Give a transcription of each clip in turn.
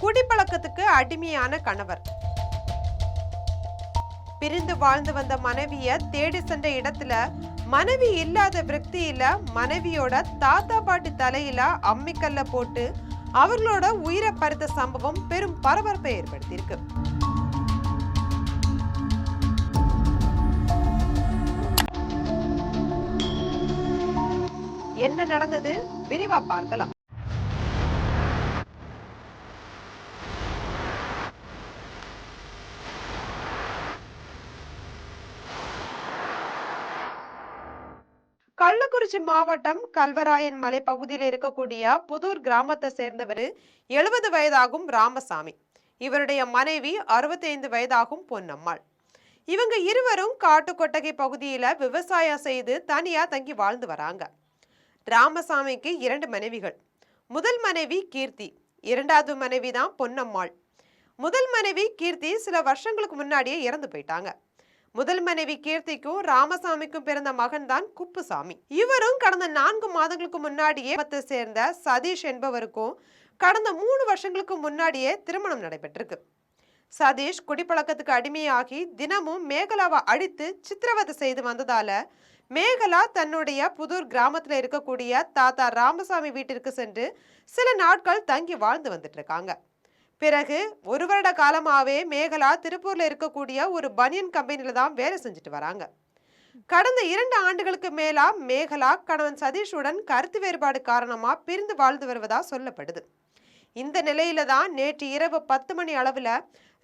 குடிப்பழக்கத்துக்கு அடிமையான கணவர். பிரிந்து வாழ்ந்து வந்த மனைவிய தேடி சென்ற இடத்துல மனைவி இல்லாத விரக்தியில மனைவியோட தாத்தா பாட்டி தலையில அம்மிக்கல்ல போட்டு அவர்களோட உயிரை பறித்த சம்பவம் பெரும் பரபரப்பை ஏற்படுத்தியிருக்கு. என்ன நடந்தது விரிவா பார்க்கலாம். கள்ளக்குறிச்சி மாவட்டம் கல்வராயன் மலை பகுதியில் இருக்கக்கூடிய புதூர் கிராமத்தை சேர்ந்தவர் 70 வயதாகும் ராமசாமி. இவருடைய மனைவி 65 வயதாகும் பொன்னம்மாள். இவங்க இருவரும் காட்டுக்கொட்டகை பகுதியில விவசாயம் செய்து தனியா தங்கி வாழ்ந்து வராங்க. ராமசாமிக்கு 2 மனைவிகள். முதல் மனைவி கீர்த்தி, இரண்டாவது மனைவி தான் பொன்னம்மாள். முதல் மனைவி கீர்த்தி சில வருஷங்களுக்கு முன்னாடியே இறந்து போயிட்டாங்க. முதல் மனைவி கீர்த்திக்கும் ராமசாமிக்கும் பிறந்த மகன் தான் குப்புசாமி. இவரும் கடந்த 4 மாதங்களுக்கு முன்னாடியே சேர்ந்த சதீஷ் என்பவருக்கும் கடந்த 3 வருஷங்களுக்கு முன்னாடியே திருமணம் நடைபெற்றிருக்கு. சதீஷ் குடிப்பழக்கத்துக்கு அடிமையாகி தினமும் மேகலாவை அடித்து சித்திரவதை செய்து வந்ததால மேகலா தன்னுடைய புதூர் கிராமத்துல இருக்கக்கூடிய தாத்தா ராமசாமி வீட்டிற்கு சென்று சில நாட்கள் தங்கி வாழ்ந்து வந்துட்டு இருக்காங்க. பிறகு 1 வருட காலமாவே மேகலா திருப்பூர்ல இருக்கக்கூடிய ஒரு பனியன் கம்பெனில தான் வேலை செஞ்சுட்டு வராங்க. கடந்த 2 ஆண்டுகளுக்கு மேலா மேகலா கணவன் சதீஷுடன் கருத்து வேறுபாடு காரணமா பிரிந்து வாழ்ந்து வருவதா சொல்லப்படுது. இந்த நிலையில தான் நேற்று இரவு 10 மணி அளவுல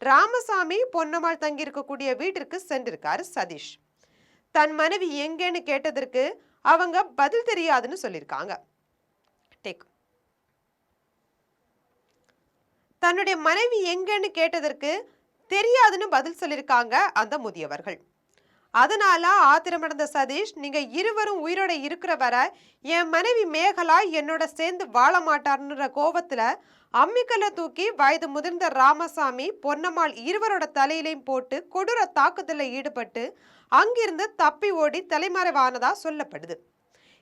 ராமசாமி பொன்னம்மாள் தங்கி இருக்கக்கூடிய வீட்டிற்கு சென்றிருக்காரு சதீஷ். தன் மனைவி எங்கேன்னு கேட்டதற்கு அவங்க பதில் தெரியாதுன்னு சொல்லியிருக்காங்க. தன்னுடைய மனைவி எங்கன்னு கேட்டதற்கு தெரியாதுன்னு பதில் சொல்லியிருக்காங்க அந்த முதியவர்கள். அதனால ஆத்திரமடைந்த சதீஷ், நீங்க இருவரும் உயிரோட இருக்கிற வர என் மனைவி மேகலா என்னோட சேர்ந்து வாழ மாட்டார்ன்ற கோபத்துல அம்மிக்கல்ல தூக்கி வயது முதிர்ந்த ராமசாமி பொன்னம்மாள் இருவரோட தலையிலையும் போட்டு கொடூர தாக்குதல்ல ஈடுபட்டு அங்கிருந்து தப்பி ஓடி தலைமறைவானதா சொல்லப்படுது.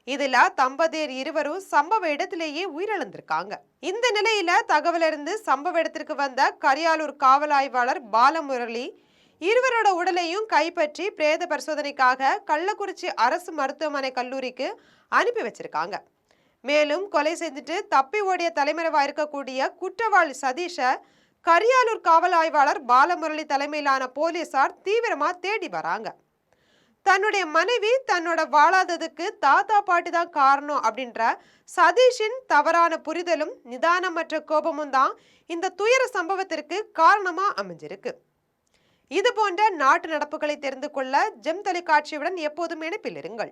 இதுல தம்பதியர் இருவரும் சம்பவ இடத்திலேயே உயிரிழந்திருக்காங்க. இந்த நிலையில தகவல் இருந்து சம்பவ இடத்திற்கு வந்த கரியாலூர் காவல் ஆய்வாளர் பாலமுரளி இருவரோட உடலையும் கைப்பற்றி பிரேத பரிசோதனைக்காக கள்ளக்குறிச்சி அரசு மருத்துவமனை கல்லூரிக்கு அனுப்பி வச்சிருக்காங்க. மேலும் கொலை செஞ்சுட்டு தப்பி ஓடிய தலைமறைவா இருக்கக்கூடிய குற்றவாளி சதீஷ கரியாலூர் காவல் ஆய்வாளர் பாலமுரளி தலைமையிலான போலீசார் தீவிரமா தேடி வராங்க. தன்னுடைய மனைவி தன்னோட வாழாததுக்கு தாத்தா பாட்டி தான் காரணம் அப்படின்ற சதீஷின் தவறான புரிதலும் நிதானமற்ற கோபமும் தான் இந்த துயர சம்பவத்திற்கு காரணமா அமைஞ்சிருக்கு. இது போன்ற நாட்டு நடப்புகளை தெரிந்து கொள்ள ஜெம் தொலைக்காட்சியுடன் எப்போதும் இணைப்பில் இருங்கள்.